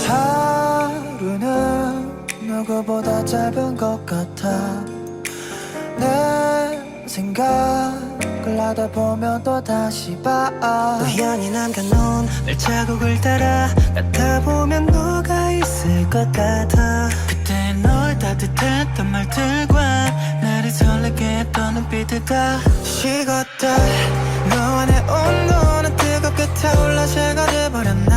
하루는 누구보다 짧은 것 같아. 내 생각을 하다 보면 또 다시 봐. 우연히 남겨놓은 발자국을 따라 가다 보면 너가 있을 것 같아. 그때 널 따뜻했던 말들과 나를 설레게 했던 눈빛들과 식었다. 너와 내 온도는 뜨겁게 타올라 새가 돼버렸나.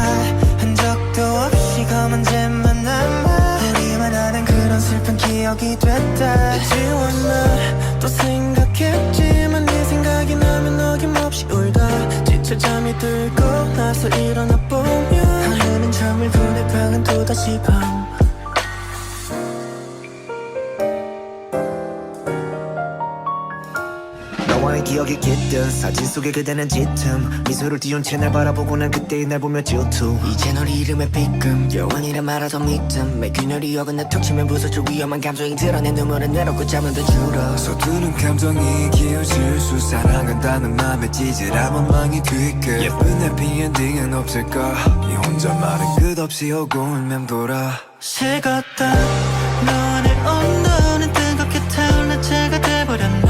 흔적도 없이 검은 잼만 남아 우리만 아는 그런 슬픈 기억이 됐다. 지웠나 또 생각했지만 네 생각이 나면 어김없이 울다. 지쳐 잠이 들고 나서 일어나 보면 하늘은 잠을 보내 방은 또다시 밤. 너와의 기억이 깃든 사진 속에 그대는 짙음 미소를 띄운 채 날 바라보고 난 그때의 날 보며 질투. 이제 널 이름에 삐끔 영원이라 말하던 믿음 매 균열이 어긋나 툭 치면 부서질 위험한 감정이 드러내 눈물은 내놓고 잠은 더 줄어. 서투른 감정이 기어질 수 사랑한다는 맘에 찌질한 원망이 뒤끝 예쁜 해피엔딩은 없을까. 이 혼자 말은 끝없이 오고 울면 돌아. 식었다. 너와 내 온도는 뜨겁게 타올라 채가 돼버렸나.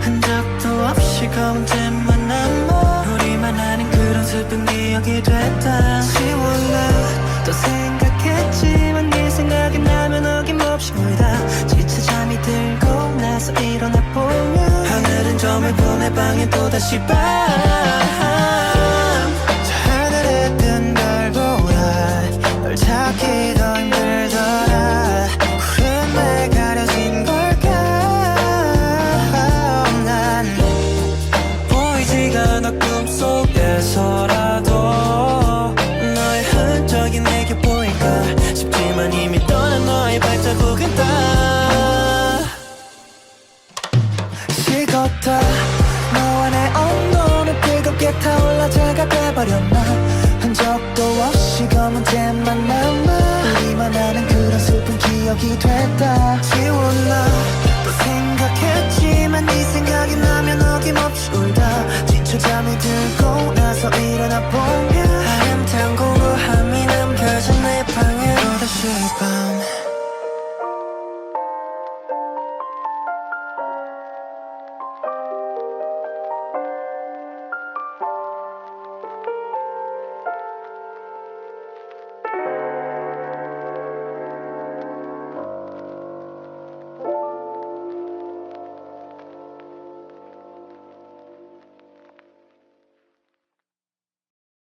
흔적도 없이 검은 잼만 남아 우리만 아는 그런 슬픈 기억이 됐다. 지웠나 또 생각했지만 네 생각이 나면 어김없이 울다. 지쳐 잠이 들고 나서 일어나 보면 하늘은 점을 보내 방에 또다시 밤. 저 하늘에 뜬 별보다 널 찾기 더 힘들더라. 구름 내 가려진 걸까. 난 보이지가 않아 꿈속에서라도 너의 흔적이 내게 보일까 싶지만 이미 떠난 너의 발자국은 다 식었다. 너와 내 온도는 뜨겁게 타올라 제가 돼버렸나. 흔적도 없이 검은 잼만 남아 우리만 아는 그런 슬픈 기억이 됐다. 지웠나 또 생각했지만 네 생각이 나면 어김없이 울다. 지쳐 잠이 들고 나서 일어나 보면